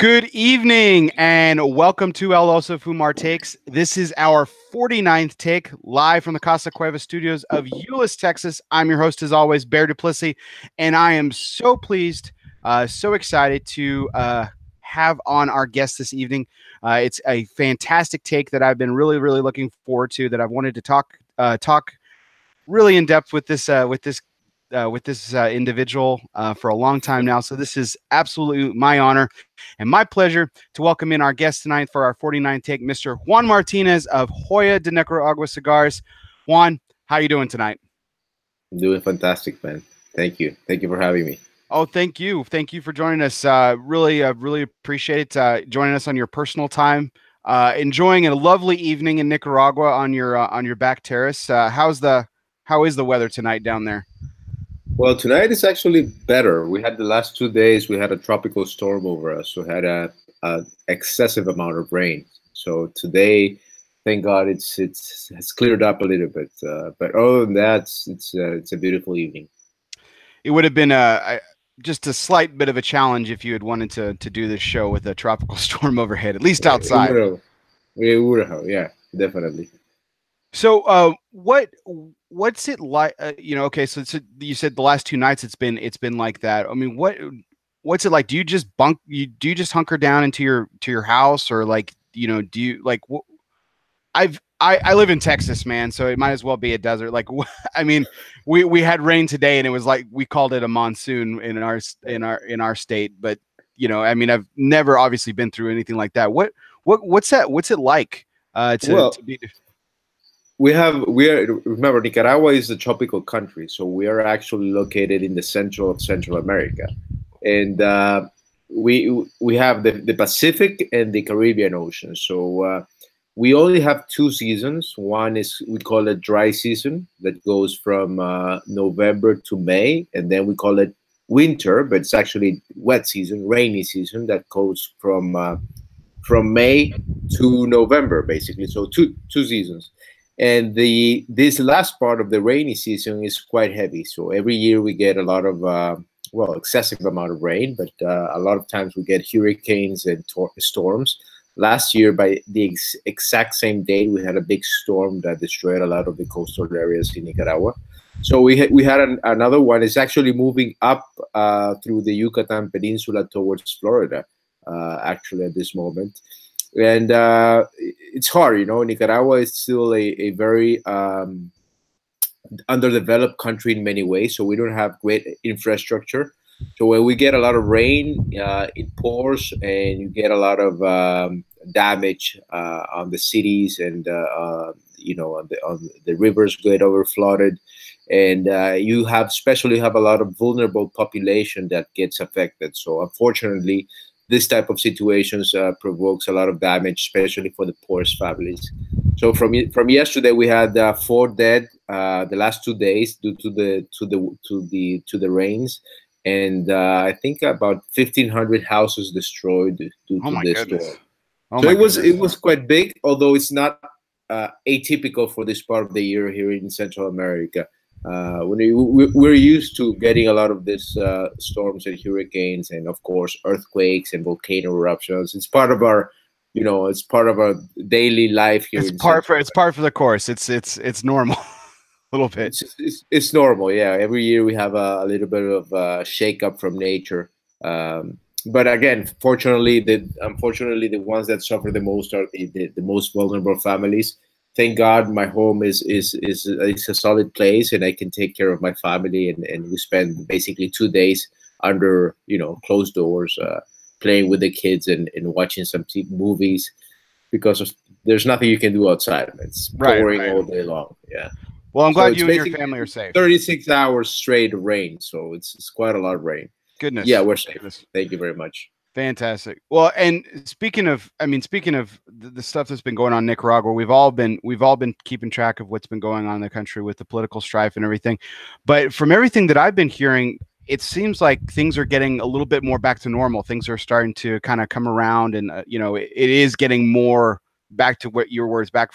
Good evening and welcome to ELOSOFUMARTAKES. This is our 49th take live from the Casa Cueva studios of Euless, Texas. I'm your host as always, Bear Duplessis, and I am so pleased, so excited to have on our guest this evening. It's a fantastic take that I've been really looking forward to, that I've wanted to talk really in depth with this individual for a long time now. So this is absolutely my honor and my pleasure to welcome in our guest tonight for our 49th take, Mr. Juan Martinez of Joya de Nicaragua Cigars. Juan, how you doing tonight? I'm doing fantastic, man. Thank you. Thank you for having me. Oh, thank you. Thank you for joining us. Really appreciate it. Joining us on your personal time. Enjoying a lovely evening in Nicaragua on your back terrace. How is the weather tonight down there? Well, tonight is actually better. We had the last 2 days, we had a tropical storm over us. So we had a excessive amount of rain. So today, thank God, it's cleared up a little bit. But other than that, it's a beautiful evening. It would have been just a slight bit of a challenge if you had wanted to do this show with a tropical storm overhead, at least outside. It would have, yeah, definitely. So, what's it like? Okay, so you said the last 2 nights it's been like that. I mean, what's it like? Do you just hunker down into your house, or like, do you like? I live in Texas, man, so it might as well be a desert. Like, I mean, we had rain today, and it was like we called it a monsoon in our state. But I mean, I've never obviously been through anything like that. What's it like to be? Remember, Nicaragua is a tropical country, so we are actually located in the central of Central America, and we have the Pacific and the Caribbean Ocean. So we only have 2 seasons. One is, we call it dry season, that goes from November to May, and then we call it winter, but it's actually wet season, rainy season, that goes from May to November, basically. So two seasons. And this last part of the rainy season is quite heavy. So every year we get a lot of, excessive amount of rain, but a lot of times we get hurricanes and storms. Last year, by the exact same day, we had a big storm that destroyed a lot of the coastal areas in Nicaragua. So we had another one. It's actually moving up through the Yucatan Peninsula towards Florida, actually, at this moment. And it's hard, Nicaragua is still a very underdeveloped country in many ways, so we don't have great infrastructure. So when we get a lot of rain, it pours, and you get a lot of damage on the cities, and on the rivers get overflooded, and you especially have a lot of vulnerable population that gets affected. So unfortunately, this type of situations provokes a lot of damage, especially for the poorest families. So from yesterday, we had 4 dead the last 2 days due to the rains, and I think about 1,500 houses destroyed due to this storm. So it was quite big, although it's not atypical for this part of the year here in Central America. We're used to getting a lot of this storms and hurricanes, and of course earthquakes and volcano eruptions. It's part of our, it's part of our daily life here. It's part for the course. It's normal. A little bit. It's normal, yeah. Every year we have a little bit of shake up from nature. But again, unfortunately, the ones that suffer the most are the most vulnerable families. Thank God my home is a solid place, and I can take care of my family, and we spend basically 2 days under closed doors, playing with the kids and watching some movies, because there's nothing you can do outside. It's pouring all day long. Yeah. Well, I'm glad you and your family are safe. 36 hours straight of rain, so it's quite a lot of rain. Goodness. Yeah, we're safe. Thank you very much. Fantastic. Well, and speaking of the stuff that's been going on in Nicaragua, we've all been keeping track of what's been going on in the country with the political strife and everything. But from everything that I've been hearing, it seems like things are getting a little bit more back to normal. Things are starting to kind of come around, and it is getting more back to what your words, back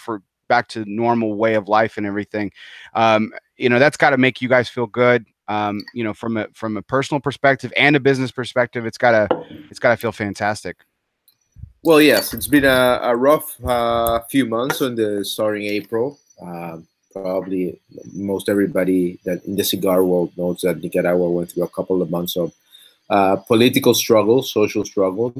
to normal way of life and everything. That's got to make you guys feel good. From a personal perspective and a business perspective, it's gotta feel fantastic. Well, yes, it's been a rough few months on the starting April. Probably most everybody that in the cigar world knows that Nicaragua went through a couple of months of political struggle, social struggle.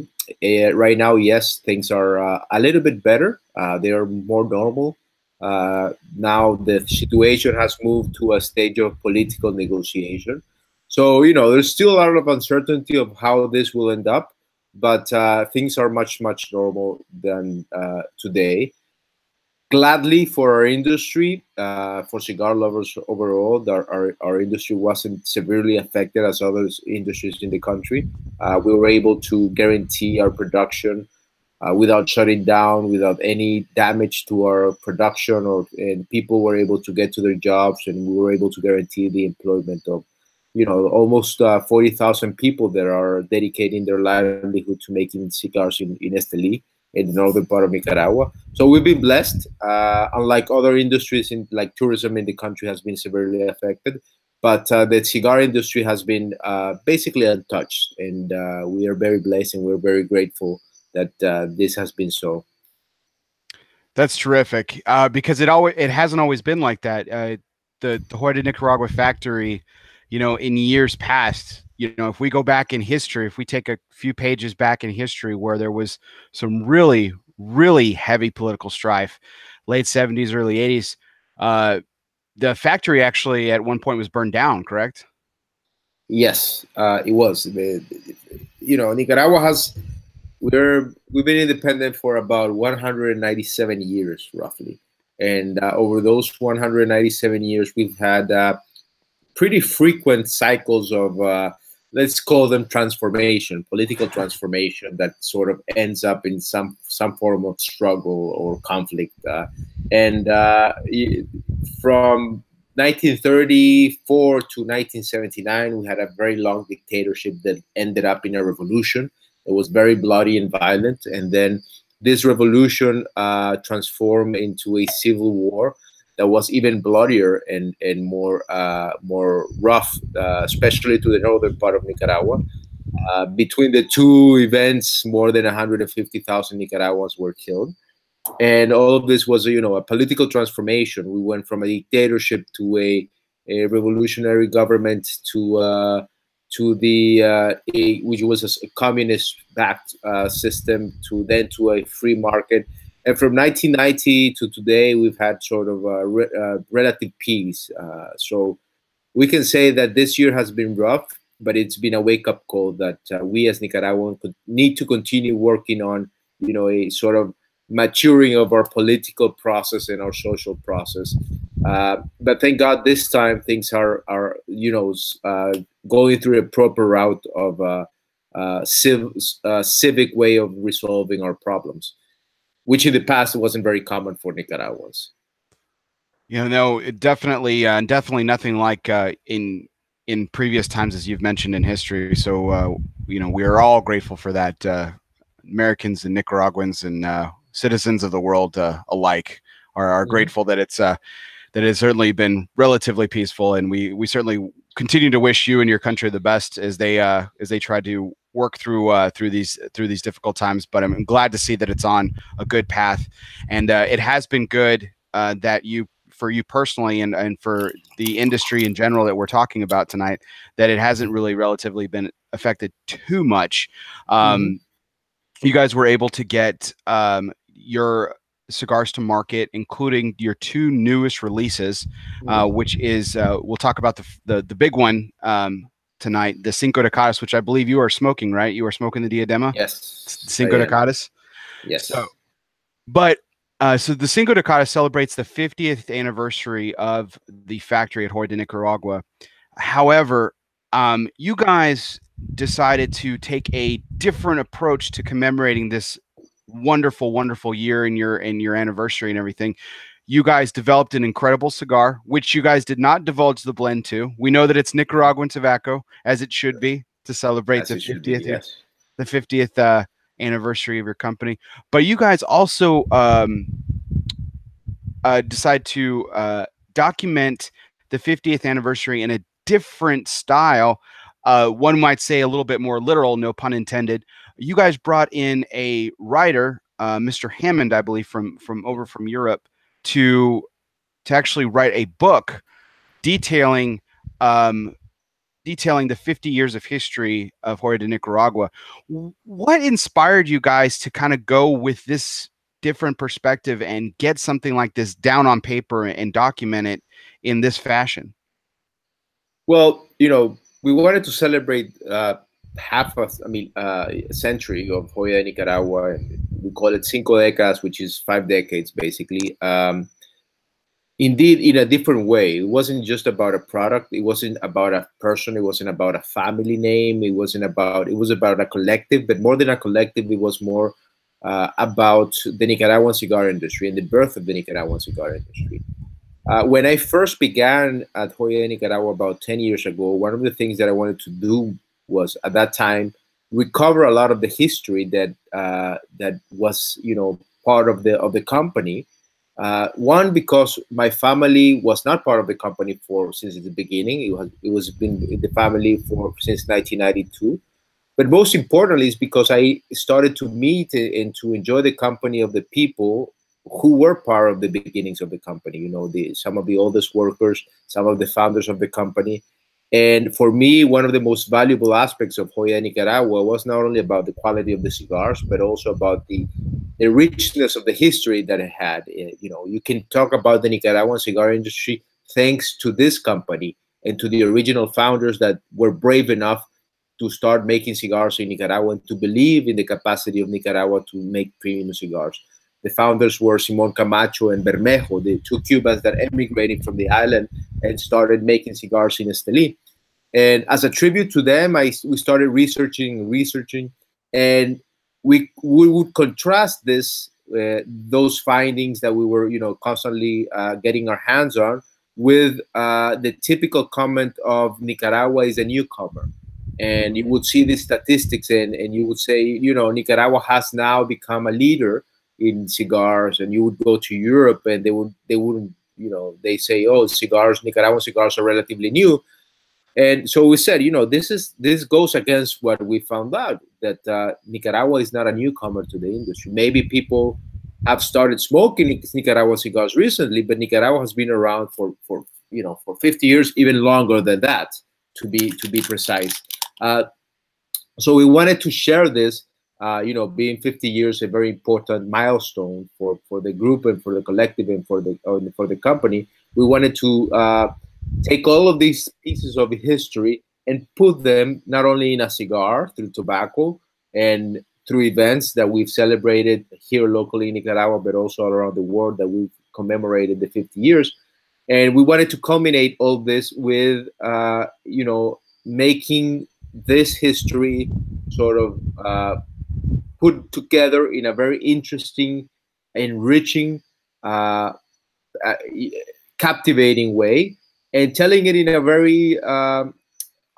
Right now, yes, things are a little bit better. They are more normal. Now the situation has moved to a stage of political negotiation. So, there's still a lot of uncertainty of how this will end up, but things are much, much normal than today. Gladly for our industry, for cigar lovers overall, that our industry wasn't severely affected as other industries in the country. We were able to guarantee our production without shutting down, without any damage to our production, and people were able to get to their jobs, and we were able to guarantee the employment of, almost 40,000 people that are dedicating their livelihood to making cigars in Esteli, in the northern part of Nicaragua. So we've been blessed. Unlike other industries, in like tourism in the country has been severely affected, but the cigar industry has been basically untouched, and we are very blessed and we're very grateful that this has been so. That's terrific, because it hasn't always been like that. The Joya de Nicaragua factory, in years past, if we go back in history, if we take a few pages back in history where there was some really, really heavy political strife, late 70s, early 80s, the factory actually at one point was burned down, correct? Yes, it was. Nicaragua we've been independent for about 197 years roughly, and over those 197 years, we've had pretty frequent cycles of let's call them transformation, political transformation that sort of ends up in some form of struggle or conflict. And from 1934 to 1979, we had a very long dictatorship that ended up in a revolution. It was very bloody and violent, and then this revolution transformed into a civil war that was even bloodier and more rough, especially to the northern part of Nicaragua. Between the two events, more than 150,000 Nicaraguans were killed, and all of this was, a political transformation. We went from a dictatorship to a revolutionary government to the which was a communist-backed system, to a free market. And from 1990 to today, we've had sort of relative peace. So we can say that this year has been rough, but it's been a wake-up call that we as Nicaraguans need to continue working on, a sort of maturing of our political process and our social process. But thank God this time things are going through a proper route of civic way of resolving our problems, which in the past wasn't very common for Nicaraguans. No, it definitely nothing like in previous times, as you've mentioned in history. So we are all grateful for that, Americans and Nicaraguans and citizens of the world alike are grateful that it's certainly been relatively peaceful, and we certainly continue to wish you and your country the best as they try to work through these difficult times. But I'm glad to see that it's on a good path, and it has been good that for you personally and for the industry in general that we're talking about tonight, that it hasn't really relatively been affected too much. You guys were able to get your cigars to market, including your two newest releases, which is we'll talk about the big one tonight, the Cinco de Caras, which I believe you are smoking, right? You are smoking the Diadema? Yes. Cinco de Caras? Yes. So the Cinco de Caras celebrates the 50th anniversary of the factory at Joya de Nicaragua. However, you guys decided to take a different approach to commemorating this wonderful, wonderful year in your anniversary and everything. You guys developed an incredible cigar, which you guys did not divulge the blend to. We know that it's Nicaraguan tobacco, as it should be, to celebrate the 50th, yes. the 50th anniversary of your company. But you guys also decide to document the 50th anniversary in a different style, one might say a little bit more literal, no pun intended. You guys brought in a writer, Mr. Hammond, I believe, from Europe, to actually write a book detailing detailing the 50 years of history of Joya de Nicaragua. What inspired you guys to kind of go with this different perspective and get something like this down on paper and document it in this fashion? Well, we wanted to celebrate a century of Joya de Nicaragua. We call it cinco décadas, which is 5 decades, basically. Indeed, in a different way. It wasn't just about a product. It wasn't about a person. It wasn't about a family name. It was about a collective, but more than a collective, it was more about the Nicaraguan cigar industry and the birth of the Nicaraguan cigar industry. When I first began at Joya de Nicaragua about 10 years ago, one of the things that I wanted to do was, at that time, recover a lot of the history that was, part of the company. One, because my family was not part of the company since the beginning. It was been in the family since 1992. But most importantly, is because I started to meet and to enjoy the company of the people who were part of the beginnings of the company. Some of the oldest workers, some of the founders of the company. And for me, one of the most valuable aspects of Joya de Nicaragua was not only about the quality of the cigars, but also about the richness of the history that it had. You can talk about the Nicaraguan cigar industry thanks to this company and to the original founders that were brave enough to start making cigars in Nicaragua and to believe in the capacity of Nicaragua to make premium cigars. The founders were Simón Camacho and Bermejo, the two Cubans that emigrated from the island and started making cigars in Estelí. And as a tribute to them, we started researching, and we would contrast those findings that we were, constantly getting our hands on with the typical comment of Nicaragua is a newcomer. And you would see these statistics, and you would say, Nicaragua has now become a leader in cigars. And you would go to Europe, and they wouldn't, they say, oh, Nicaraguan cigars are relatively new. And so we said, this goes against what we found out, that Nicaragua is not a newcomer to the industry. Maybe people have started smoking Nicaraguan cigars recently, but Nicaragua has been around for 50 years, even longer than that, to be precise. So we wanted to share this, being 50 years, a very important milestone for the group and for the collective and for the company. We wanted to take all of these pieces of history and put them not only in a cigar through tobacco and through events that we've celebrated here locally in Nicaragua, but also all around the world that we've commemorated the 50 years. And we wanted to culminate all this with, making this history sort of put together in a very interesting, enriching, captivating way, and telling it in a very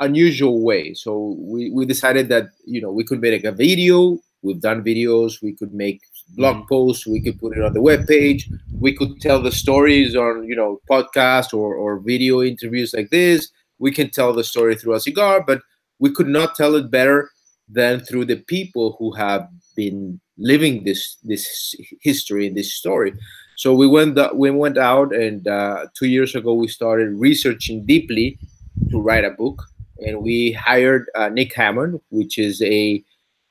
unusual way. So we decided that, we could make a video. We've done videos. We could make blog posts. We could put it on the webpage. We could tell the stories on, podcast or video interviews like this. We can tell the story through a cigar, but we could not tell it better than through the people who have been living this history and this story. So we went out, and 2 years ago we started researching deeply to write a book, and we hired Nick Hammond, which is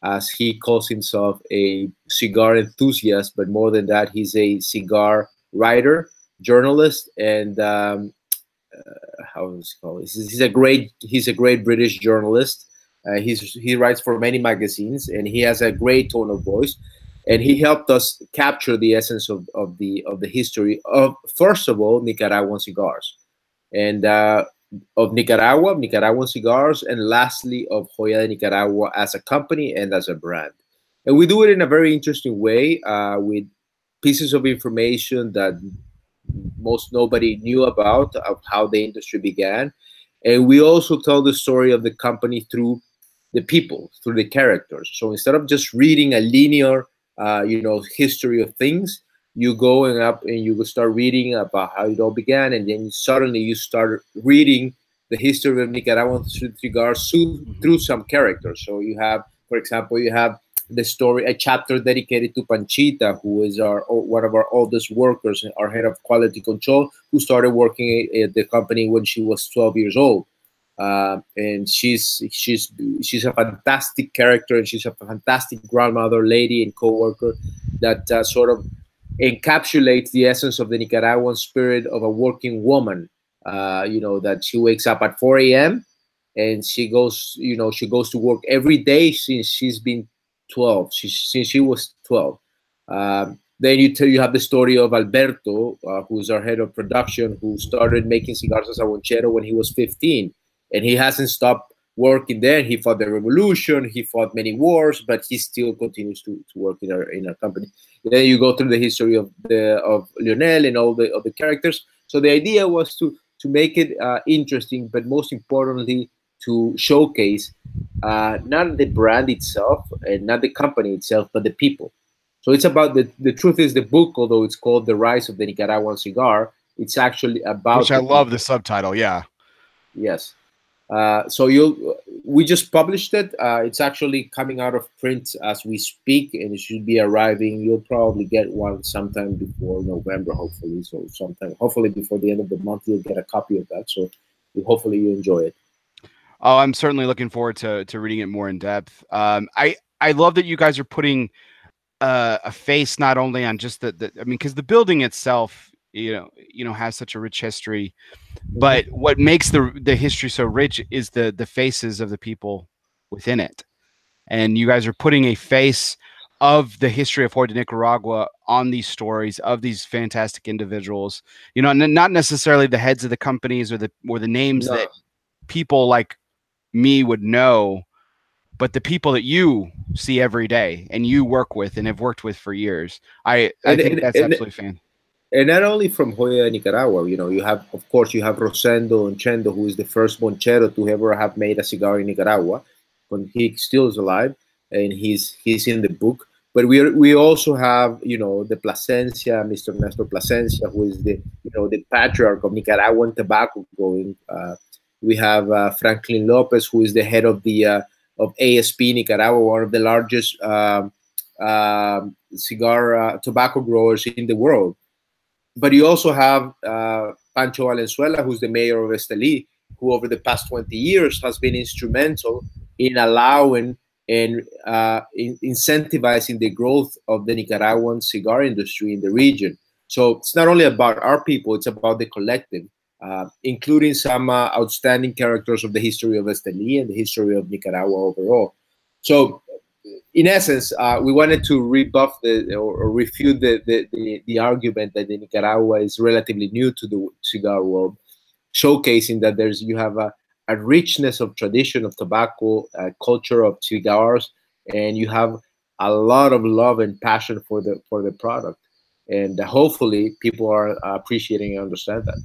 as he calls himself, a cigar enthusiast, but more than that, he's a cigar writer, journalist, and how is it called? He's a great British journalist. He writes for many magazines, and he has a great tone of voice. And he helped us capture the essence of the history of, first of all, Nicaraguan cigars, and of Nicaraguan cigars, and lastly of Joya de Nicaragua as a company and as a brand. And we do it in a very interesting way, with pieces of information that most nobody knew about, of how the industry began. And we also tell the story of the company through the people, through the characters. So instead of just reading a linear history of things, you go up and you start reading about how it all began, and then suddenly you start reading the history of Nicaraguan cigars through some characters. So you have, for example, you have the story, a chapter dedicated to Panchita, who is one of our oldest workers, our head of quality control, who started working at the company when she was 12 years old. And she's a fantastic character, and she's a fantastic grandmother, lady, and coworker that sort of encapsulates the essence of the Nicaraguan spirit of a working woman. That she wakes up at 4 a.m. and she goes to work every day since she's been 12. Since she was 12. Then you have the story of Alberto, who's our head of production, who started making cigars as a bonchero when he was 15. And he hasn't stopped working there. He fought the revolution, he fought many wars, but he still continues to work in our company. And then you go through the history of Lionel and all the characters. So the idea was to make it interesting, but most importantly, to showcase not the brand itself and not the company itself, but the people. So it's about the truth is the book, although it's called The Rise of the Nicaraguan Cigar, it's actually about— Which I love the subtitle, yeah. Yes. So we just published it. It's actually coming out of print as we speak, and it should be arriving. You'll probably get one sometime before November, hopefully. So hopefully before the end of the month, you'll get a copy of that. So hopefully you enjoy it. Oh, I'm certainly looking forward to reading it more in depth. I love that you guys are putting a face not only on just I mean, because the building itself, has such a rich history. But what makes the history so rich is the faces of the people within it. And you guys are putting a face of the history of Joya de Nicaragua on these stories of these fantastic individuals. Not necessarily the heads of the companies or the names that people like me would know, but the people that you see every day and you work with and have worked with for years. I think that's absolutely fantastic. And not only from Joya de Nicaragua, you have Rosendo and Chendo, who is the first bonchero to ever have made a cigar in Nicaragua, when he still is alive, and he's in the book. But we also have the Plasencia, Mr. Nestor Plasencia, who is the patriarch of Nicaraguan tobacco growing. We have Franklin Lopez, who is the head of the of ASP Nicaragua, one of the largest cigar tobacco growers in the world. But you also have Pancho Valenzuela, who's the mayor of Estelí, who over the past 20 years has been instrumental in allowing and incentivizing the growth of the Nicaraguan cigar industry in the region. So it's not only about our people, it's about the collective, including some outstanding characters of the history of Estelí and the history of Nicaragua overall. So in essence, we wanted to rebuff or refute the argument that Nicaragua is relatively new to the cigar world, showcasing that you have a richness of tradition of tobacco, culture of cigars, and you have a lot of love and passion for the product. And hopefully people are appreciating and understand that.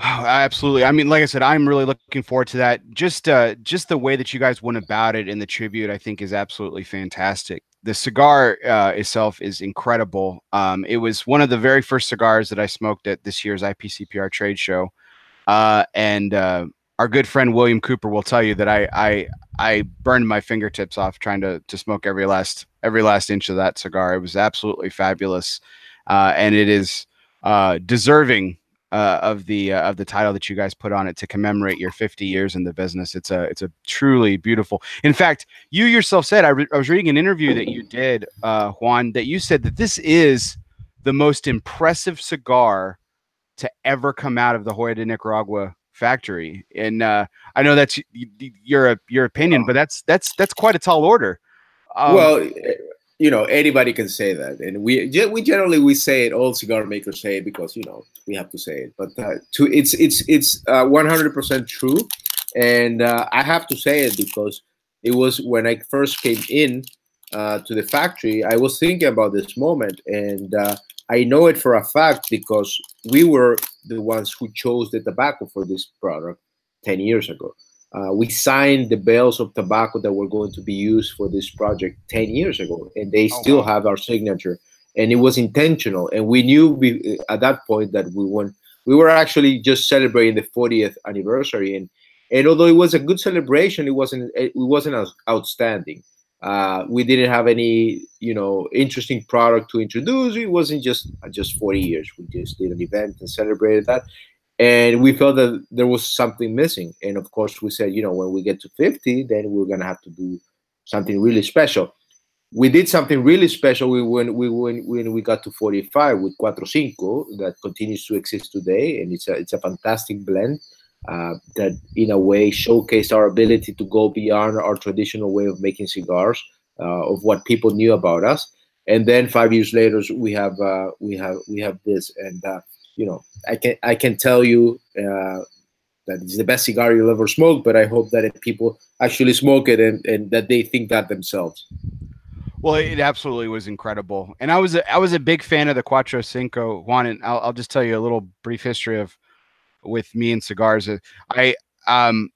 Oh, absolutely. I mean, like I said, I'm really looking forward to that. Just the way that you guys went about it in the tribute, I think, is absolutely fantastic. The cigar itself is incredible. It was one of the very first cigars that I smoked at this year's IPCPR trade show. And our good friend William Cooper will tell you that I burned my fingertips off trying to smoke every last inch of that cigar. It was absolutely fabulous, and it is deserving of the title that you guys put on it to commemorate your 50 years in the business. It's a truly beautiful. In fact, you yourself said, I was reading an interview that you did, Juan, that you said that this is the most impressive cigar to ever come out of the Joya de Nicaragua factory. And I know that's your opinion, but that's quite a tall order. Well, anybody can say that, and we generally say it. All cigar makers say it because we have to say it. But it's 100% true, and I have to say it because it was when I first came in to the factory. I was thinking about this moment, and I know it for a fact because we were the ones who chose the tobacco for this product 10 years ago. We signed the bales of tobacco that were going to be used for this project 10 years ago, and they still have our signature. And it was intentional. And we knew at that point that we were actually just celebrating the 40th anniversary, and although it was a good celebration, it wasn't as outstanding. We didn't have any, interesting product to introduce. It wasn't just 40 years. We just did an event and celebrated that, and we felt that there was something missing. And of course, we said, when we get to 50, then we're gonna have to do something really special. We did something really special when we got to 45 with Cuatro Cinco, that continues to exist today, and it's a fantastic blend that in a way showcased our ability to go beyond our traditional way of making cigars, of what people knew about us. And then 5 years later, we have this, and I can tell you that it's the best cigar you'll ever smoke. But I hope that if people actually smoke it and that they think that themselves. Well, it absolutely was incredible, and I was a big fan of the Cuatro Cinco, Juan. And I'll just tell you a little brief history with me and cigars. I've done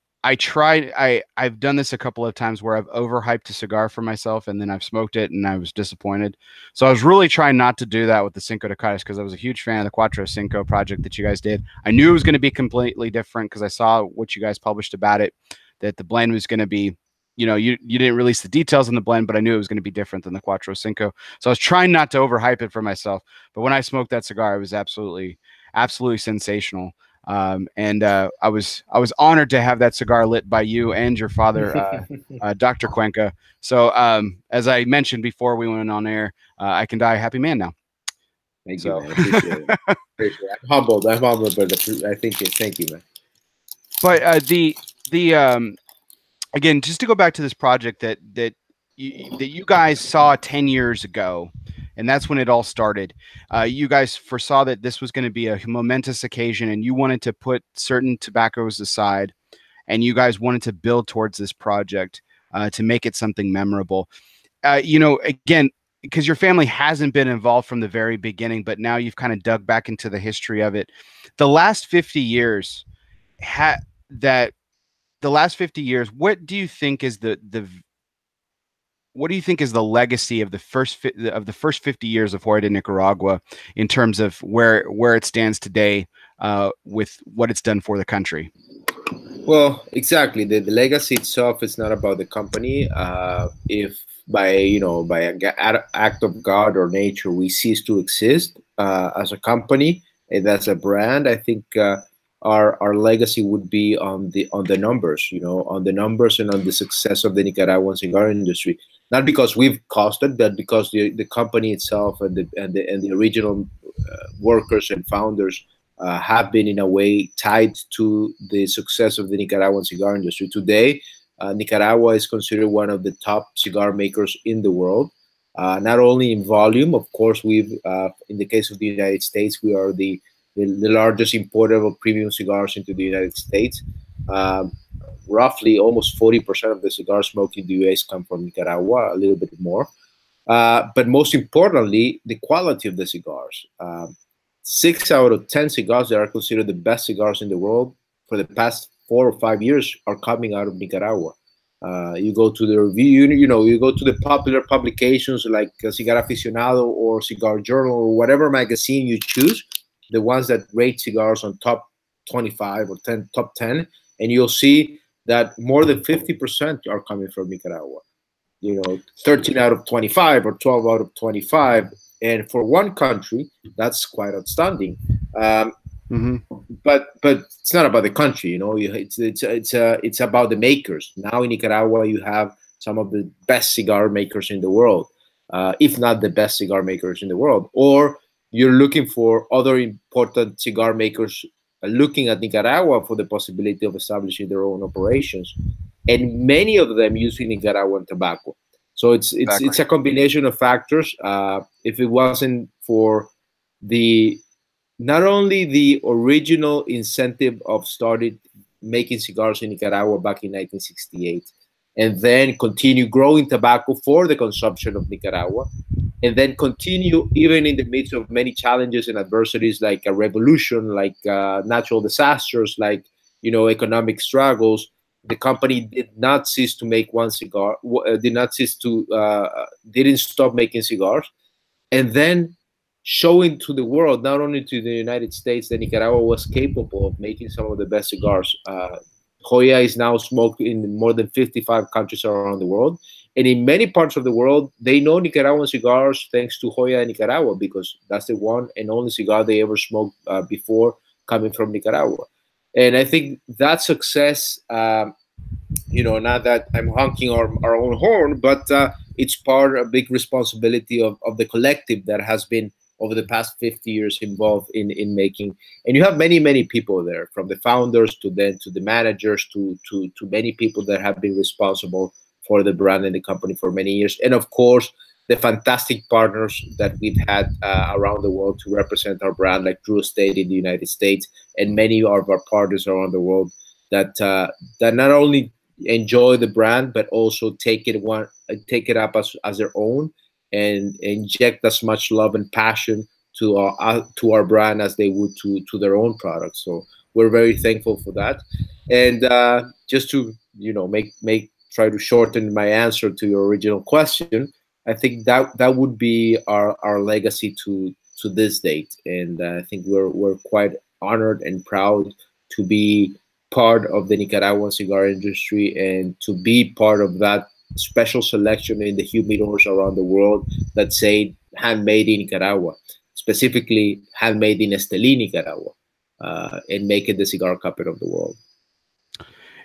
this a couple of times where I've overhyped a cigar for myself, and then I've smoked it and I was disappointed. So I was really trying not to do that with the Cinco de Calles, because I was a huge fan of the Cuatro Cinco project that you guys did. I knew it was going to be completely different because I saw what you guys published about it, that the blend was going to be, you didn't release the details on the blend, but I knew it was going to be different than the Cuatro Cinco. So I was trying not to overhype it for myself. But when I smoked that cigar, it was absolutely sensational. And I was honored to have that cigar lit by you and your father, Dr. Cuenca. So as I mentioned before we went on air, I can die a happy man now. Thank you, man. I appreciate it. I'm humbled, but I think it. Thank you, man. But again, just to go back to this project that you guys saw 10 years ago, and that's when it all started. You guys foresaw that this was going to be a momentous occasion, and you wanted to put certain tobaccos aside, and you guys wanted to build towards this project to make it something memorable. Again, because your family hasn't been involved from the very beginning, but now you've kind of dug back into the history of it. The last 50 years, what do you think is what do you think is the legacy of the first 50 years of Joya de Nicaragua in terms of where it stands today, with what it's done for the country? Well, exactly. The legacy itself is not about the company. If by an act of God or nature we cease to exist as a company and as a brand, I think our legacy would be on the numbers, on the numbers and on the success of the Nicaraguan cigar industry. Not because we've caused it, but because the company itself and the original workers and founders have been in a way tied to the success of the Nicaraguan cigar industry. Today, Nicaragua is considered one of the top cigar makers in the world. Not only in volume, of course, in the case of the United States, we are the largest importer of premium cigars into the United States. Roughly almost 40% of the cigars smoked in the US come from Nicaragua, a little bit more. But most importantly, the quality of the cigars. 6 out of 10 cigars that are considered the best cigars in the world for the past 4 or 5 years are coming out of Nicaragua. You go to the review, you go to the popular publications like Cigar Aficionado or Cigar Journal or whatever magazine you choose, the ones that rate cigars on top 25 or top 10, and you'll see that more than 50% are coming from Nicaragua. 13 out of 25 or 12 out of 25. And for one country, that's quite outstanding. But it's not about the country, it's about the makers. Now in Nicaragua, you have some of the best cigar makers in the world, if not the best cigar makers in the world. Or you're looking for other important cigar makers looking at Nicaragua for the possibility of establishing their own operations, and many of them using Nicaraguan tobacco. So it's a combination of factors. If it wasn't for not only the original incentive of started making cigars in Nicaragua back in 1968, and then continue growing tobacco for the consumption of Nicaragua, and then continue even in the midst of many challenges and adversities like a revolution, like natural disasters, like economic struggles, the company did not cease to make one cigar, didn't stop making cigars, and then showing to the world, not only to the United States, that Nicaragua was capable of making some of the best cigars. Joya is now smoked in more than 55 countries around the world. And in many parts of the world, they know Nicaraguan cigars thanks to Joya de Nicaragua, because that's the one and only cigar they ever smoked before coming from Nicaragua. And I think that success, not that I'm honking our own horn, but it's a big responsibility of the collective that has been over the past 50 years involved in making. And you have many, many people there, from the founders to the managers to many people that have been responsible for the brand and the company for many years. And of course, the fantastic partners that we've had around the world to represent our brand, like Drew Estate in the United States, and many of our partners around the world that not only enjoy the brand, but also take it up as their own, and inject as much love and passion to our brand as they would to their own products. So we're very thankful for that. And just to try to shorten my answer to your original question, I think that would be our legacy to this date. And I think we're quite honored and proud to be part of the Nicaraguan cigar industry, and to be part of that special selection in the humidors around the world that say handmade in Nicaragua, specifically handmade in Estelí, Nicaragua, and make it the cigar capital of the world.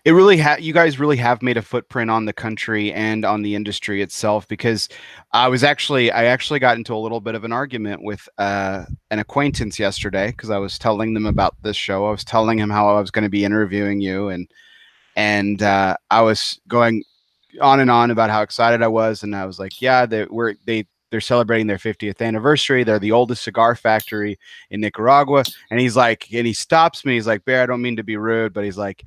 It really you guys really have made a footprint on the country and on the industry itself, because I actually got into a little bit of an argument with an acquaintance yesterday, because I was telling them about this show. I was telling him how I was going to be interviewing you, and I was going on and on about how excited I was, and I was like, yeah, they're celebrating their 50th anniversary. They're the oldest cigar factory in Nicaragua. And he's like, and he stops me. He's like, Bear, I don't mean to be rude, but he's like,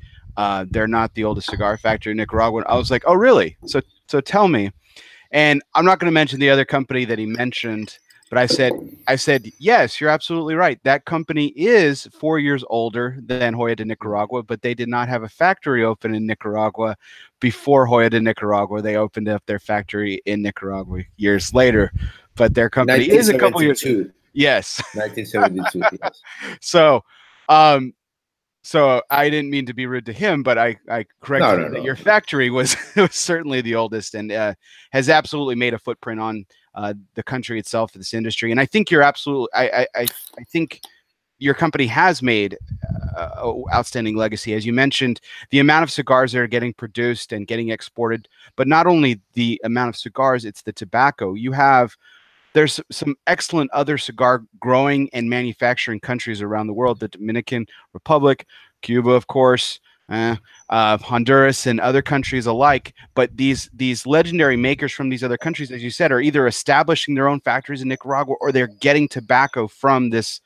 they're not the oldest cigar factory in Nicaragua. I was like, oh, really? So tell me. And I'm not going to mention the other company that he mentioned, but I said, yes, you're absolutely right. That company is 4 years older than Joya de Nicaragua, but they did not have a factory open in Nicaragua before Joya de Nicaragua. They opened up their factory in Nicaragua years later, but their company is a couple years. Yes. 1972. Yes. So I didn't mean to be rude to him, but I corrected that your factory was certainly the oldest, and has absolutely made a footprint on the country itself, this industry. And I think you're absolutely, I think your company has made outstanding legacy. As you mentioned, the amount of cigars that are getting produced and getting exported, but not only the amount of cigars, it's the tobacco. There's some excellent other cigar growing and manufacturing countries around the world, the Dominican Republic, Cuba, of course, Honduras, and other countries alike. But these legendary makers from these other countries, as you said, are either establishing their own factories in Nicaragua, or they're getting tobacco from this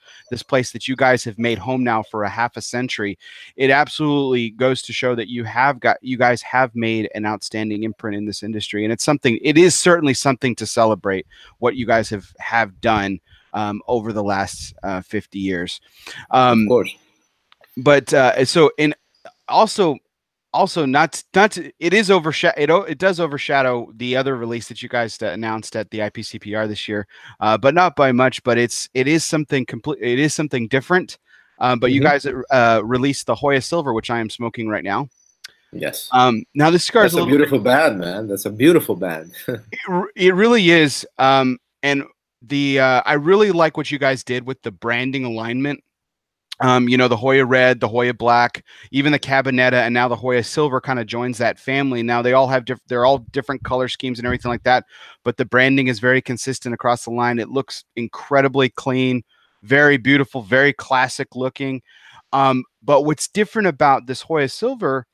place that you guys have made home now for a half a century. It absolutely goes to show that you guys have made an outstanding imprint in this industry, and it is certainly something to celebrate what you guys have done over the last 50 years. Of course. But also not it does overshadow the other release that you guys announced at the IPCPR this year, but not by much. But it is something different. But you guys released the Joya Silver, which I am smoking right now. Yes. Now this cigar is a beautiful band, man. That's a beautiful band. It really is. And I really like what you guys did with the branding alignment. The Joya Red, the Joya Black, even the Cabinetta, and now the Joya Silver kind of joins that family. Now they're all different color schemes and everything like that, but the branding is very consistent across the line. It looks incredibly clean, very beautiful, very classic looking. But what's different about this Joya Silver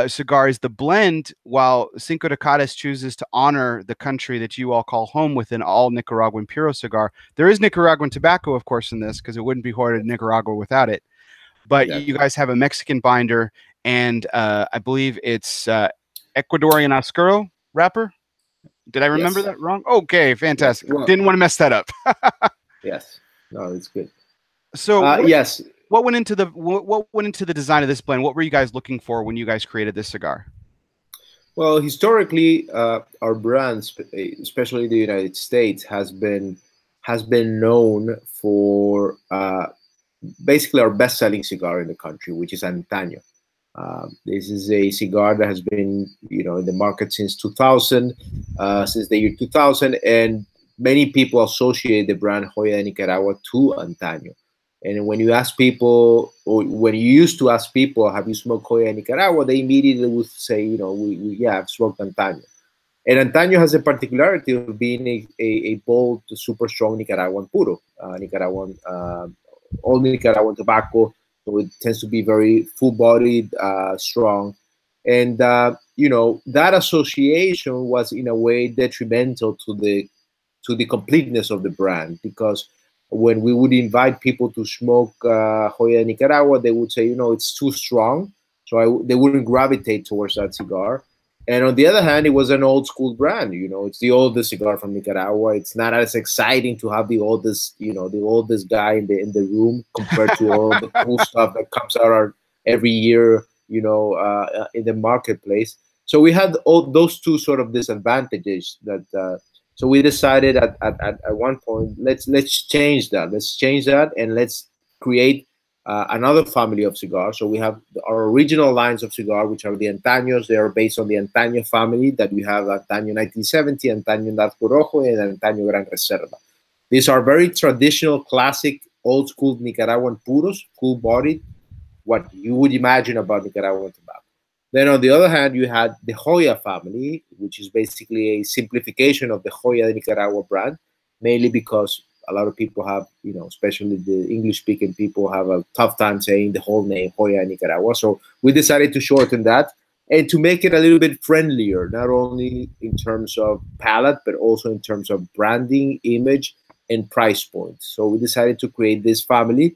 cigar is the blend. While Cinco de Cades chooses to honor the country that you all call home with an all Nicaraguan Puro cigar, there is Nicaraguan tobacco, of course, in this, because it wouldn't be Joya de Nicaragua without it. But you guys have a Mexican binder, and I believe it's Ecuadorian Oscuro wrapper. Did I remember that wrong? Okay, fantastic. Yes. Well, didn't want to mess that up. Yes. No, it's good. So yes. What went into the design of this blend? What were you guys looking for when you guys created this cigar? Well, historically, our brands, especially the United States, has been has been known for basically our best-selling cigar in the country, which is Antaño. This is a cigar that has been, in the market since 2000, since the year 2000, and many people associate the brand Joya de Nicaragua to Antaño. And when you ask people, or when you used to ask people, have you smoked Joya de Nicaragua, they immediately would say, yeah, I've smoked Antaño. And Antaño has a particularity of being a bold, super strong Nicaraguan puro, Nicaraguan, all Nicaraguan tobacco. So it tends to be very full-bodied, strong. And, that association was in a way detrimental to the completeness of the brand, because when we would invite people to smoke Joya de Nicaragua, they would say, it's too strong. So they wouldn't gravitate towards that cigar. And on the other hand, it was an old school brand. It's the oldest cigar from Nicaragua. It's not as exciting to have the oldest guy in the room compared to all the cool stuff that comes out every year, in the marketplace. So we had all those two sort of disadvantages that. So we decided at one point, let's change that. Let's change that, and let's create another family of cigars. So we have our original lines of cigar, which are the Antaños. They are based on the Antaño family that we have: Antaño 1970, Antaño Narco Rojo, and Antaño Gran Reserva. These are very traditional, classic, old school Nicaraguan puros, full-bodied, what you would imagine about Nicaraguan tobacco. Then on the other hand, you had the Joya family, which is basically a simplification of the Joya de Nicaragua brand, mainly because a lot of people have, especially the English-speaking people, have a tough time saying the whole name, Joya de Nicaragua. So we decided to shorten that and to make it a little bit friendlier, not only in terms of palate, but also in terms of branding, image, and price point. So we decided to create this family,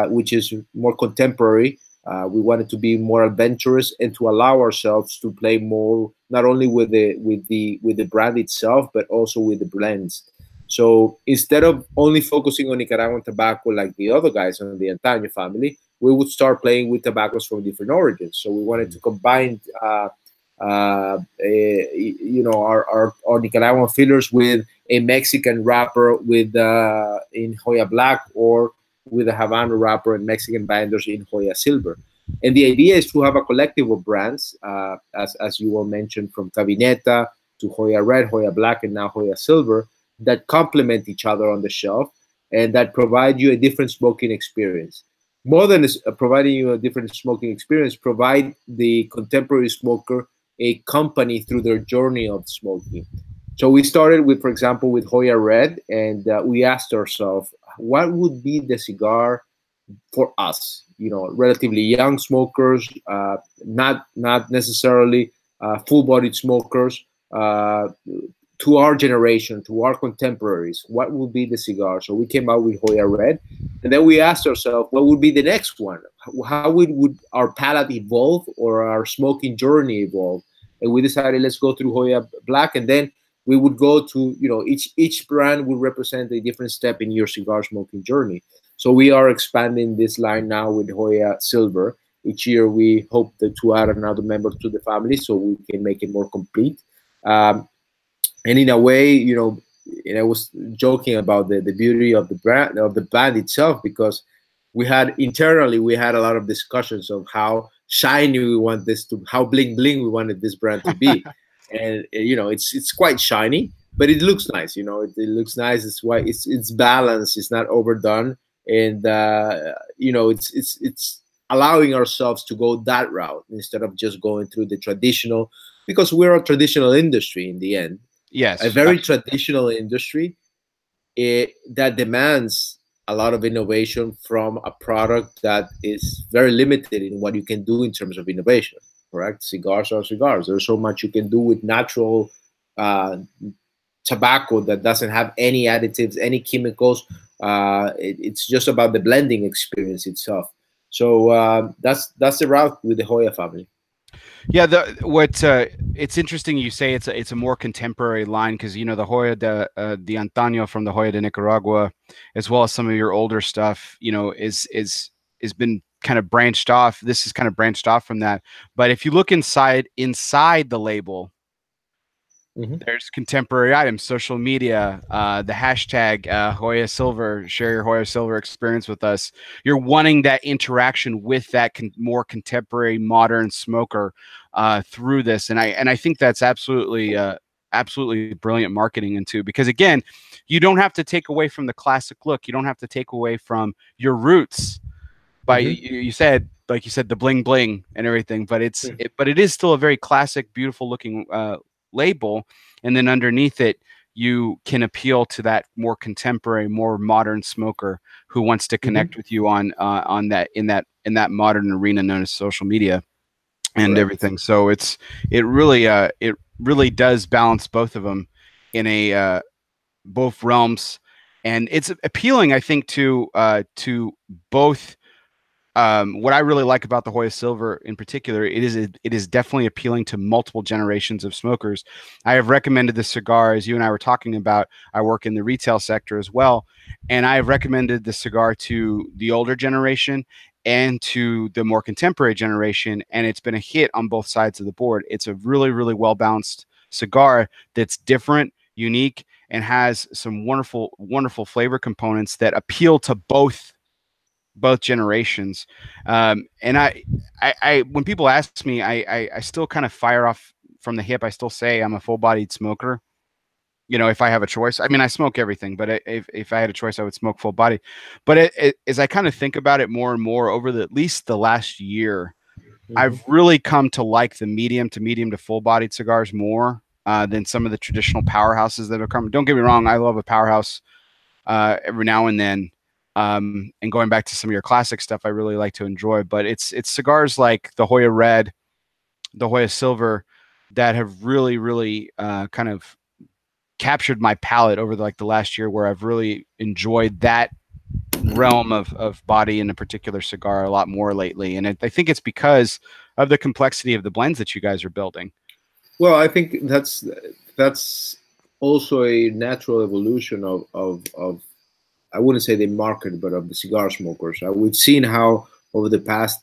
which is more contemporary. We wanted to be more adventurous and to allow ourselves to play more, not only with the brand itself, but also with the blends. So instead of only focusing on Nicaraguan tobacco like the other guys in the Antaño family, we would start playing with tobaccos from different origins. So we wanted to combine, our Nicaraguan fillers with a Mexican wrapper in Joya Black, or with a Havana wrapper and Mexican binders in Joya Silver. And the idea is to have a collective of brands, as you all mentioned, from Cabineta to Joya Red, Joya Black, and now Joya Silver, that complement each other on the shelf and that provide you a different smoking experience. More than providing you a different smoking experience, provide the contemporary smoker a company through their journey of smoking. So we started with, for example, with Joya Red, and we asked ourselves, what would be the cigar for us? Relatively young smokers, not necessarily full-bodied smokers, to our generation, to our contemporaries. What would be the cigar? So we came out with Joya Red, and then we asked ourselves, what would be the next one? How would our palate evolve, or our smoking journey evolve? And we decided, let's go through Joya Black, and then we would go to, each brand would represent a different step in your cigar smoking journey. So we are expanding this line now with Joya Silver. Each year we hope to add another member to the family so we can make it more complete. And in a way, and I was joking about the beauty of the brand itself, because we had a lot of discussions of how shiny we want this to, how bling bling we wanted this brand to be. And it's quite shiny, but it looks nice. It looks nice. It's why it's balanced. It's not overdone, and it's allowing ourselves to go that route instead of just going through the traditional, because we're a traditional industry in the end. Yes, a very traditional industry that demands a lot of innovation from a product that is very limited in what you can do in terms of innovation. Correct? Cigars are cigars. There's so much you can do with natural tobacco that doesn't have any additives, any chemicals. It's just about the blending experience itself. So that's the route with the Joya family. Yeah, it's interesting you say it's a more contemporary line, because the Joya the Antaño from the Joya de Nicaragua, as well as some of your older stuff, is been kind of branched off. This is kind of branched off from that. But if you look inside the label, There's contemporary items, social media, the hashtag Joya Silver, share your Joya Silver experience with us. You're wanting that interaction with that more contemporary, modern smoker through this, and I think that's absolutely absolutely brilliant marketing into, because again, you don't have to take away from the classic look. You don't have to take away from your roots. By you said, like you said, the bling bling and everything, but but it is still a very classic, beautiful looking label, and then underneath it you can appeal to that more contemporary, more modern smoker who wants to connect with you on that in that modern arena known as social media and everything. So it really does balance both of them in a both realms, and it's appealing, I think, to both. What I really like about the Joya Silver in particular, it is definitely appealing to multiple generations of smokers. I have recommended the cigar, as you and I were talking about. I work in the retail sector as well, and I have recommended the cigar to the older generation and to the more contemporary generation, and it's been a hit on both sides of the board. It's a really, really well-balanced cigar that's different, unique, and has some wonderful, wonderful flavor components that appeal to both generations. And I when people ask me, I still kind of fire off from the hip. I still say I'm a full-bodied smoker. You know, if I have a choice, I mean, I smoke everything, but if I had a choice, I would smoke full body. But as I kind of think about it more and more over at least the last year, I've really come to like the medium to full-bodied cigars more than some of the traditional powerhouses that have come. Don't get me wrong, I love a powerhouse every now and then. And going back to some of your classic stuff, I really like to enjoy, but it's cigars like the Joya Red, the Joya Silver that have really, really kind of captured my palate over the last year, where I've really enjoyed that realm of body in a particular cigar a lot more lately. And I think it's because of the complexity of the blends that you guys are building. Well, I think that's also a natural evolution of I wouldn't say the market, but of the cigar smokers. We've seen how over the past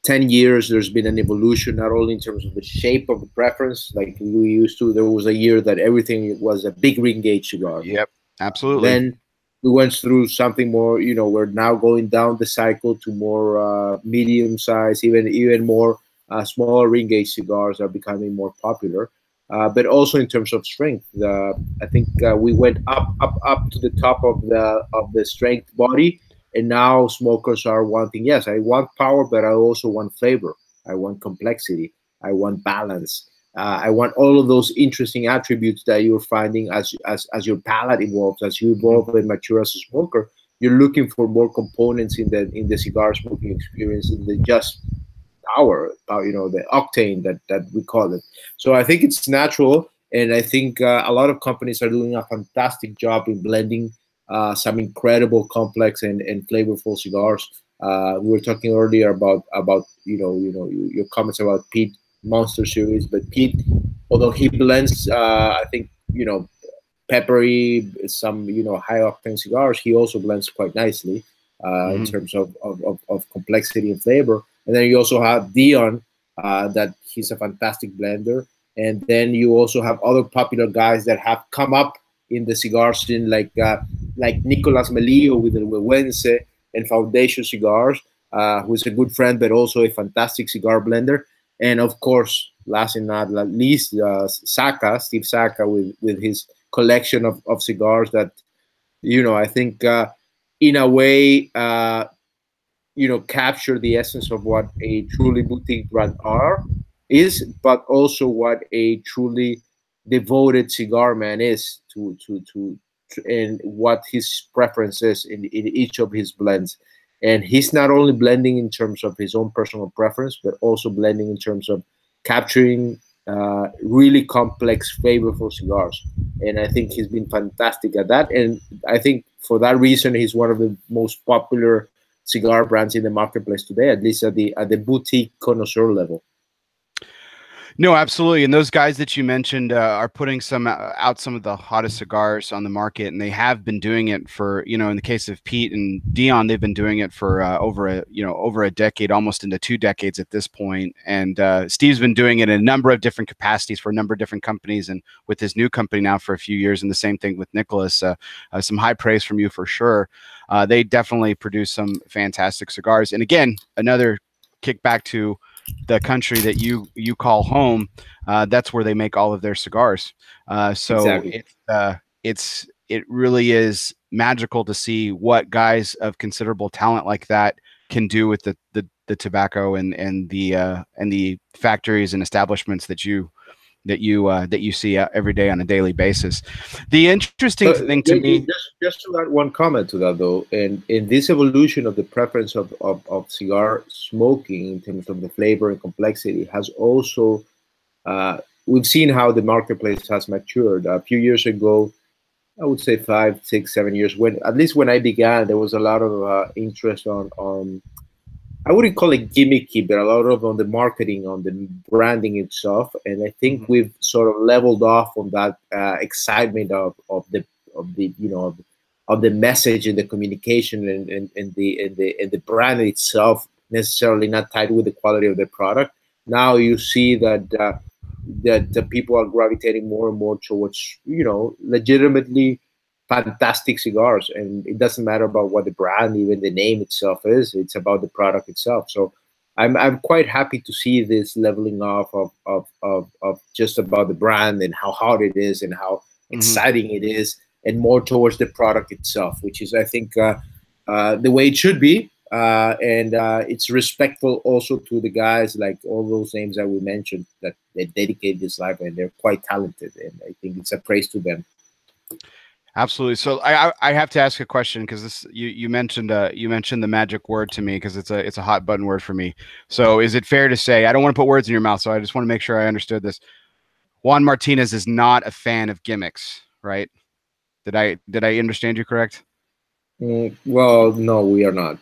10 years, there's been an evolution, not only in terms of the shape of the preference, like we used to. There was a year that everything was a big ring gauge cigar. Yep, absolutely. Then we went through something more, we're now going down the cycle to more medium size, even more smaller ring gauge cigars are becoming more popular. But also in terms of strength, I think we went up to the top of the strength body, and now smokers are wanting. Yes, I want power, but I also want flavor. I want complexity. I want balance. I want all of those interesting attributes that you're finding as your palate evolves, as you evolve and mature as a smoker. You're looking for more components in the cigar smoking experience, in the just power, the octane that we call it. So I think it's natural, and I think a lot of companies are doing a fantastic job in blending some incredible, complex and flavorful cigars. We were talking earlier about your comments about Pete Monster Series, but Pete, although he blends, I think peppery, some high octane cigars, he also blends quite nicely in terms of complexity and flavor. And then you also have Dion, that he's a fantastic blender. And then you also have other popular guys that have come up in the cigar scene, like Nicolas Melillo with the Huehuense and Foundation Cigars, who's a good friend, but also a fantastic cigar blender. And of course, last and not least, Steve Saka with his collection of cigars that, I think in a way, capture the essence of what a truly boutique brand is, but also what a truly devoted cigar man is to and what his preference is in each of his blends. And he's not only blending in terms of his own personal preference, but also blending in terms of capturing really complex, flavorful cigars. And I think he's been fantastic at that. And I think for that reason, he's one of the most popular cigar brands in the marketplace today, at least at the boutique connoisseur level. No, absolutely. And those guys that you mentioned are putting some of the hottest cigars on the market, and they have been doing it for, in the case of Pete and Dion, they've been doing it for over a decade, almost into 2 decades at this point. And Steve's been doing it in a number of different capacities for a number of different companies, and with his new company now for a few years. And the same thing with Nicholas. Some high praise from you for sure. They definitely produce some fantastic cigars. And again, another kick back to the country that you call home. That's where they make all of their cigars. So Exactly. it really is magical to see what guys of considerable talent like that can do with the tobacco and the factories and establishments that you see every day on a daily basis. The interesting thing to me, Just to add one comment to that, though, and in this evolution of the preference of cigar smoking in terms of the flavor and complexity has also, we've seen how the marketplace has matured. A few years ago, I would say 5, 6, 7 years, at least when I began, there was a lot of interest on I wouldn't call it gimmicky, but a lot of on the marketing, on the branding itself. And I think we've sort of leveled off on that excitement of the of the message and the communication and the brand itself, necessarily not tied with the quality of the product. Now you see that that the people are gravitating more and more towards legitimately fantastic cigars, and it doesn't matter about what the brand, even the name itself is. It's about the product itself. So I'm quite happy to see this leveling off of just about the brand and how hard it is and how exciting it is, and more towards the product itself, which is, I think, the way it should be. And it's respectful also to the guys, like all those names that we mentioned, that they dedicate this life, and they're quite talented, and I think it's a praise to them. absolutely. So I have to ask a question, because this you mentioned the magic word to me, because it's a hot button word for me. So is it fair to say, I don't want to put words in your mouth, so I just want to make sure I understood this. Juan Martinez is not a fan of gimmicks, right? Did I understand you correct? Well, no, we are not.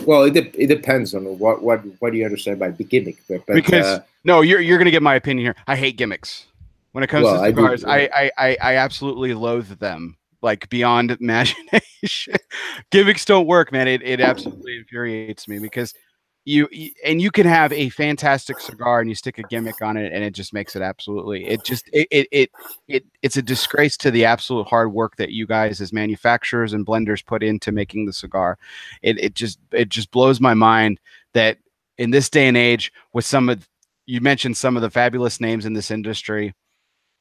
Well, it depends on what do you understand by the gimmick. But Because no, you're gonna get my opinion here. I hate gimmicks. When it comes to well, I do. cigars, I absolutely loathe them, like beyond imagination. Gimmicks don't work, man. It absolutely infuriates me, because you can have a fantastic cigar and you stick a gimmick on it, and it just makes it absolutely, it's a disgrace to the absolute hard work that you guys as manufacturers and blenders put into making the cigar. It just blows my mind that in this day and age, with you mentioned some of the fabulous names in this industry,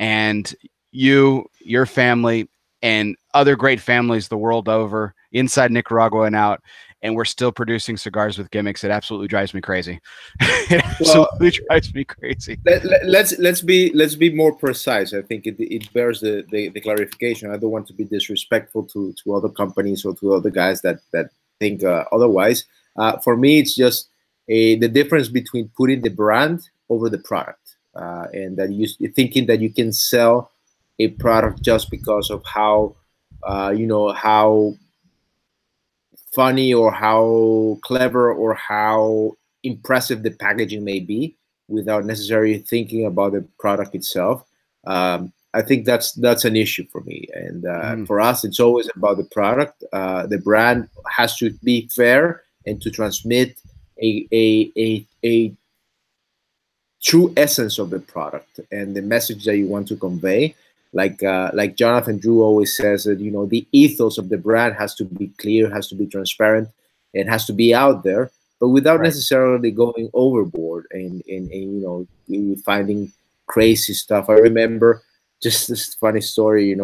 and your family, and other great families the world over, inside Nicaragua and out, and we're still producing cigars with gimmicks. It absolutely drives me crazy. It absolutely drives me crazy. Let's be more precise. I think it bears the clarification. I don't want to be disrespectful to other companies or to other guys that think otherwise. For me, it's just the difference between putting the brand over the product, and that you're thinking that you can sell a product just because of how how funny or how clever or how impressive the packaging may be, without necessarily thinking about the product itself. I think that's an issue for me. And for us, it's always about the product. The brand has to be fair and to transmit a true essence of the product and the message that you want to convey. Like Jonathan Drew always says, that the ethos of the brand has to be clear, has to be transparent, and has to be out there, but without necessarily going overboard and finding crazy stuff. I remember just this funny story.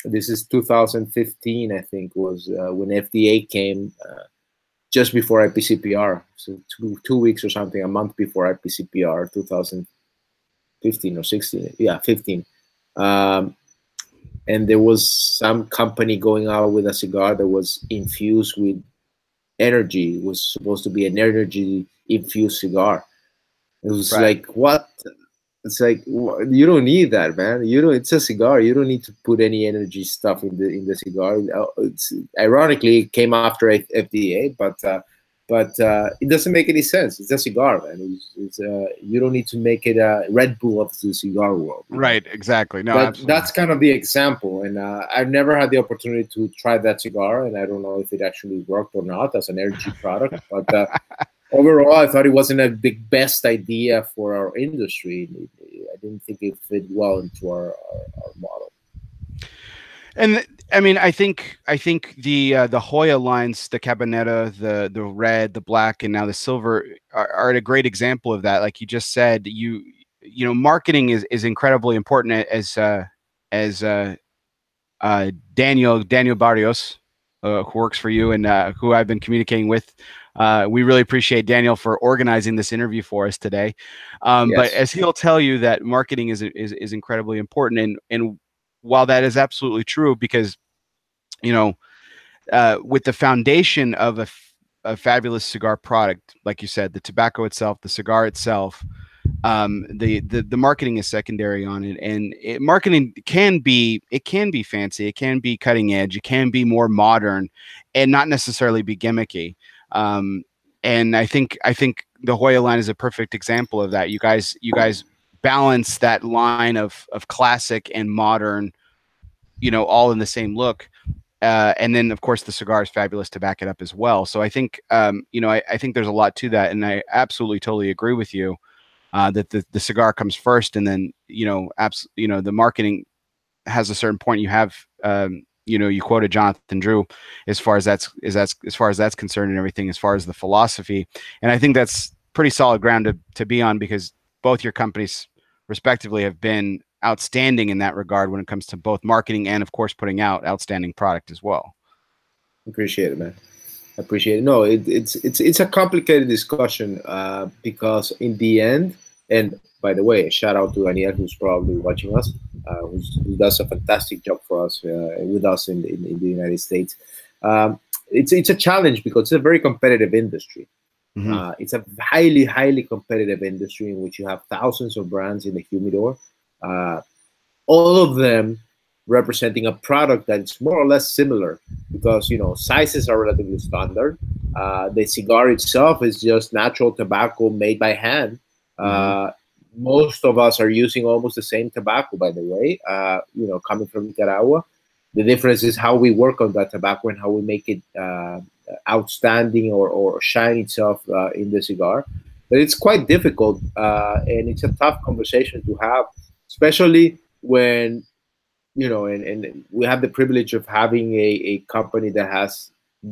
This is 2015, I think, was when FDA came, just before IPCPR, so two weeks or something, a month before IPCPR, 2015 or 16, yeah, 15. And there was some company going out with a cigar that was infused with energy. It was supposed to be an energy infused cigar. It was like, what? It's like, you don't need that, man. It's a cigar. You don't need to put any energy stuff in the cigar. It's ironically, it came after FDA, but but it doesn't make any sense. It's a cigar, man. You don't need to make it a Red Bull of the cigar world. Right, exactly. No, That's kind of the example. And I've never had the opportunity to try that cigar, and I don't know if it actually worked or not as an energy product. But overall, I thought it wasn't the best idea for our industry. I didn't think it fit well into our model. And I mean, I think the Joya lines, the Cabaneta, the red, the black, and now the silver are a great example of that. Like you just said, you know, marketing is incredibly important, as Daniel Barrios, who works for you and who I've been communicating with. We really appreciate Daniel for organizing this interview for us today. Yes. But as he'll tell you, that marketing is incredibly important, and while that is absolutely true, because you know, with the foundation of a fabulous cigar product, like you said, the tobacco itself, the cigar itself, the marketing is secondary on it. And marketing can be fancy, it can be cutting edge, it can be more modern, and not necessarily be gimmicky. And I think the Joya line is a perfect example of that. You guys balance that line of classic and modern, you know, all in the same look. And then, of course, the cigar is fabulous to back it up as well. So I think, you know, I think there's a lot to that. And I absolutely, totally agree with you that the cigar comes first. And then, you know, the marketing has a certain point. You have, you know, you quoted Jonathan Drew as far as that's concerned, and everything as far as the philosophy. And I think that's pretty solid ground to be on, because both your companies respectively have been outstanding in that regard when it comes to both marketing and, of course, putting out outstanding product as well. Appreciate it, man. Appreciate it. No, it's a complicated discussion because in the end, and by the way, shout out to Daniel, who's probably watching us, who does a fantastic job for us with us in the United States. It's a challenge because it's a very competitive industry. Mm-hmm. It's a highly, highly competitive industry in which you have thousands of brands in the humidor, all of them representing a product that's more or less similar, because, you know, sizes are relatively standard. The cigar itself is just natural tobacco made by hand. Most of us are using almost the same tobacco, by the way, you know, coming from Nicaragua. The difference is how we work on that tobacco and how we make it outstanding or shine itself in the cigar. But it's quite difficult, and it's a tough conversation to have, especially when, you know, and we have the privilege of having a company that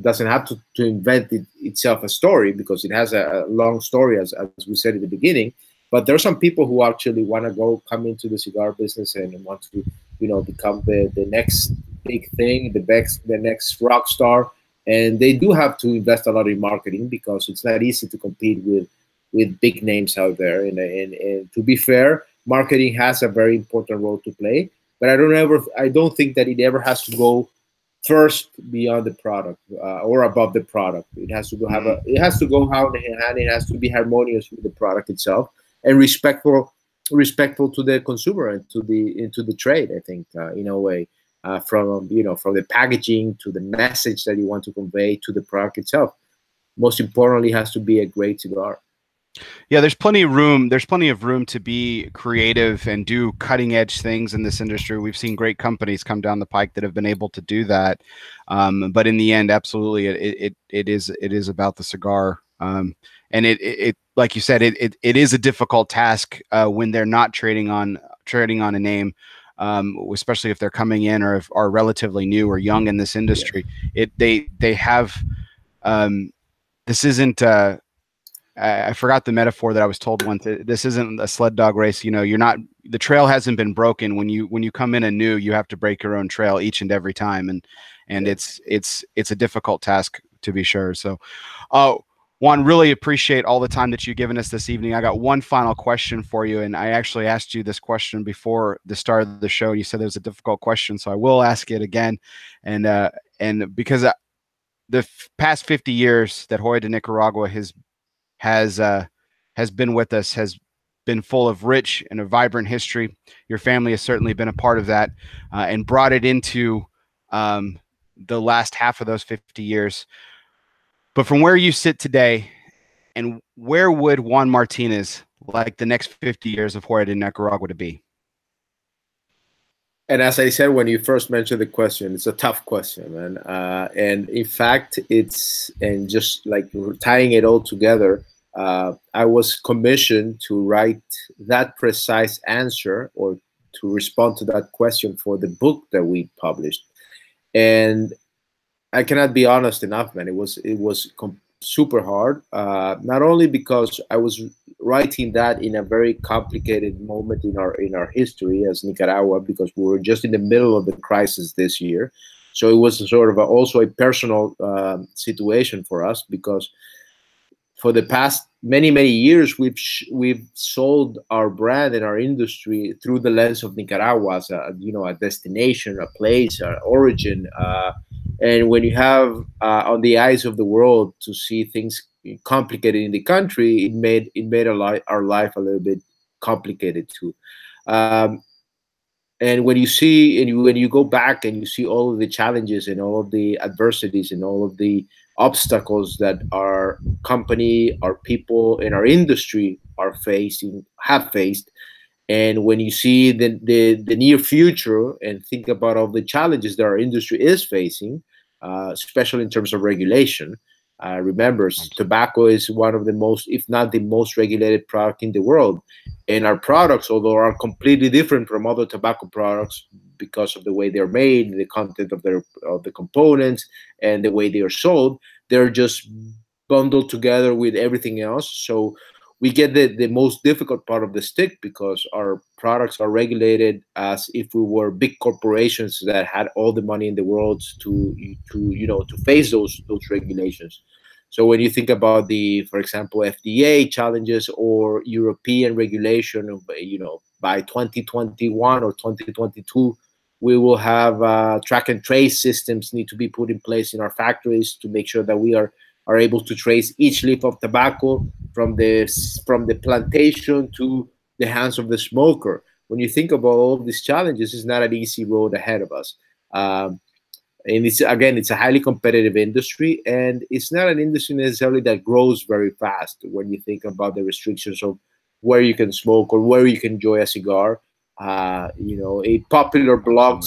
doesn't have to invent itself a story, because it has a long story, as we said at the beginning. But there are some people who actually want to come into the cigar business and want to, you know, become the next big thing, the next rock star. And they do have to invest a lot in marketing, because it's not easy to compete with big names out there. And to be fair, marketing has a very important role to play. But I don't think that it ever has to go first beyond the product or above the product. It has to go it has to go hand in hand. It has to be harmonious with the product itself, and respectful to the consumer and to the trade. I think in a way, from the packaging to the message that you want to convey to the product itself. Most importantly, it has to be a great cigar. Yeah, there's plenty of room. There's plenty of room to be creative and do cutting edge things in this industry. We've seen great companies come down the pike that have been able to do that. But in the end, absolutely, it is about the cigar. And it like you said, it is a difficult task when they're not trading on a name, especially if they're coming in or are relatively new or young in this industry. Yeah. They have this isn't. I forgot the metaphor that I was told once. This isn't a sled dog race. You know, the trail hasn't been broken. When you come in anew, you have to break your own trail each and every time. And it's a difficult task, to be sure. So, Juan, really appreciate all the time that you've given us this evening. I got one final question for you. And I actually asked you this question before the start of the show. You said it was a difficult question, so I will ask it again. And because the past 50 years that Joya de Nicaragua has been with us, has been full of rich and a vibrant history. Your family has certainly been a part of that, and brought it into the last half of those 50 years. But from where you sit today, and where would Juan Martinez like the next 50 years of Joya de Nicaragua to be? And as I said when you first mentioned the question, it's a tough question, man. And in fact, and just like tying it all together, I was commissioned to write that precise answer, or to respond to that question, for the book that we published. And I cannot be honest enough, man. It was super hard. Not only because I was writing that in a very complicated moment in our history as Nicaragua, because we were just in the middle of the crisis this year. So it was sort of also a personal situation for us, because for the past many years we've sold our brand and our industry through the lens of Nicaragua as a destination, a place, an origin. And when you have on the eyes of the world to see things complicated in the country, it made our life a little bit complicated too. And when you see, and when you go back and you see all of the challenges and all of the adversities and all of the obstacles that our company, our people, and our industry have faced, and when you see the near future and think about all the challenges that our industry is facing, especially in terms of regulation. Remember, tobacco is one of the most, if not the most regulated product in the world. And our products, although are completely different from other tobacco products because of the way they're made, the content of the components, and the way they are sold, they're just bundled together with everything else. So we get the most difficult part of the stick, because our products are regulated as if we were big corporations that had all the money in the world to face those regulations. So when you think about for example, FDA challenges or European regulation, by 2021 or 2022, we will have track and trace systems need to be put in place in our factories to make sure that we are able to trace each leaf of tobacco from the plantation to the hands of the smoker. When you think about all of these challenges, it's not an easy road ahead of us. And it's a highly competitive industry, and it's not an industry necessarily that grows very fast. When you think about the restrictions of where you can smoke or where you can enjoy a cigar, a popular blog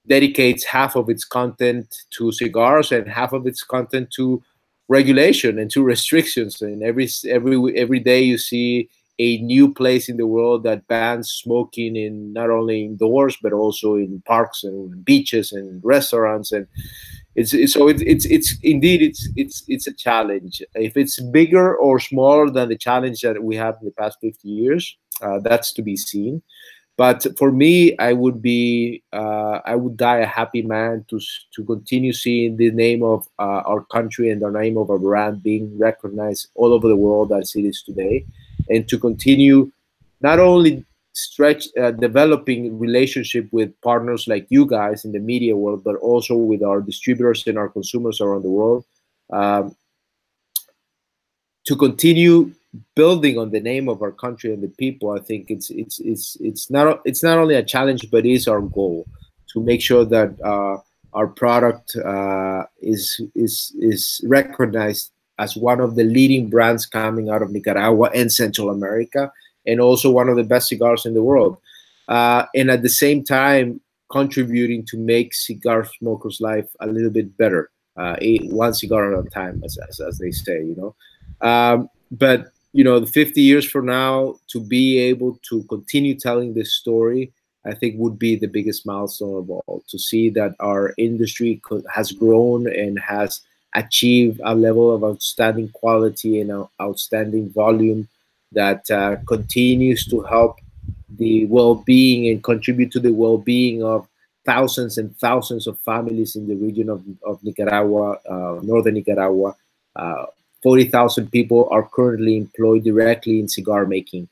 dedicates half of its content to cigars and half of its content to regulation and to restrictions. And every day you see a new place in the world that bans smoking, in not only indoors but also in parks and beaches and restaurants. And it's indeed a challenge. If it's bigger or smaller than the challenge that we have in the past 50 years, that's to be seen. But for me, I would die a happy man to continue seeing the name of our country and the name of our brand being recognized all over the world as it is today, and to continue not only developing relationship with partners like you guys in the media world, but also with our distributors and our consumers around the world, to continue building on the name of our country and the people. I think it's not only a challenge, but is our goal to make sure that our product is recognized as one of the leading brands coming out of Nicaragua and Central America, and also one of the best cigars in the world. And at the same time, contributing to make cigar smokers' life a little bit better, one cigar at a time, as they say, But the 50 years from now, to be able to continue telling this story, I think would be the biggest milestone of all. To see that our industry has grown and has achieved a level of outstanding quality and outstanding volume that continues to help the well-being and contribute to the well-being of thousands and thousands of families in the region of Nicaragua, northern Nicaragua. 40,000 people are currently employed directly in cigar making.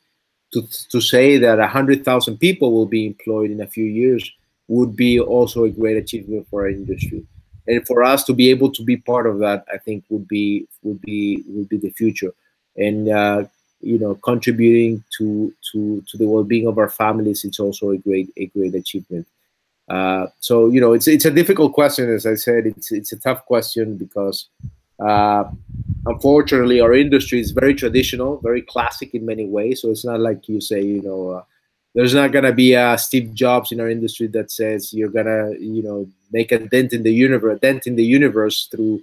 To say that 100,000 people will be employed in a few years would be also a great achievement for our industry. And for us to be able to be part of that, I think would be the future. And contributing to the well-being of our families, it's also a great achievement. So it's a difficult question. As I said, it's a tough question, because Uh, Unfortunately, our industry is very traditional, very classic in many ways. So it's not like you say, there's not gonna be a Steve Jobs in our industry that says you're gonna, make a dent in the universe through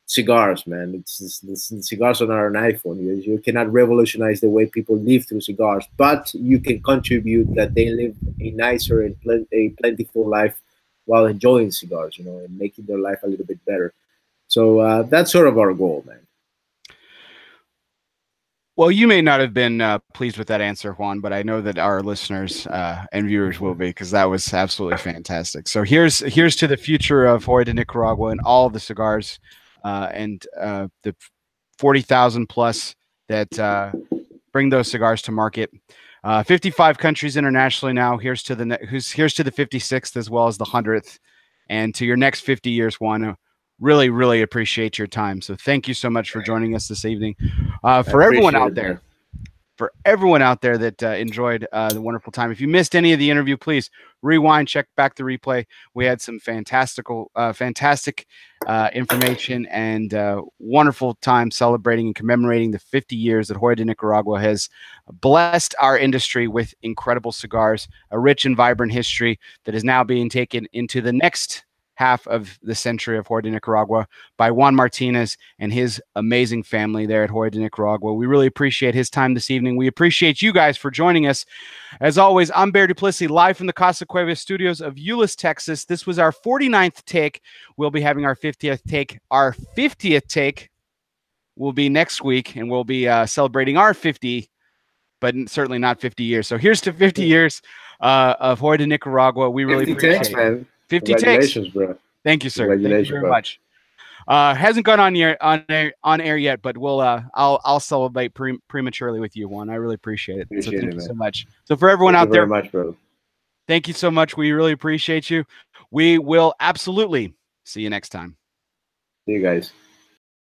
cigars, man. Cigars are not an iPhone. You cannot revolutionize the way people live through cigars, but you can contribute that they live a nicer and a plentiful life while enjoying cigars, and making their life a little bit better. So that's sort of our goal, man. Well, you may not have been pleased with that answer, Juan, but I know that our listeners and viewers will be, because that was absolutely fantastic. So here's to the future of Joya de Nicaragua and all the cigars and the 40,000 plus that bring those cigars to market. 55 countries internationally now. Here's to the 56th as well as the 100th, and to your next 50 years, Juan. Really, really appreciate your time. So thank you so much for joining us this evening. For everyone out there, that enjoyed the wonderful time. If you missed any of the interview, please rewind, check back the replay. We had some fantastic information and wonderful time celebrating and commemorating the 50 years that Joya de Nicaragua has blessed our industry with incredible cigars, a rich and vibrant history that is now being taken into the next half of the century of Joya de Nicaragua by Juan Martinez and his amazing family there at Joya de Nicaragua. We really appreciate his time this evening. We appreciate you guys for joining us. As always, I'm Bear Duplessis, live from the Casa Cueva studios of Euless, Texas. This was our 49th take. We'll be having our 50th take. Our 50th take will be next week, and we'll be celebrating our 50, but certainly not 50 years. So here's to 50 years of Joya de Nicaragua. We really appreciate it. Man. 50 Congratulations, takes. bro. Thank you, sir. Thank you very much. Hasn't gone on air yet, but we'll I'll celebrate prematurely with you, Juan. I really appreciate it. Thank you so much. So for everyone out there, very much, bro. Thank you so much. We really appreciate you. We will absolutely see you next time. See you guys.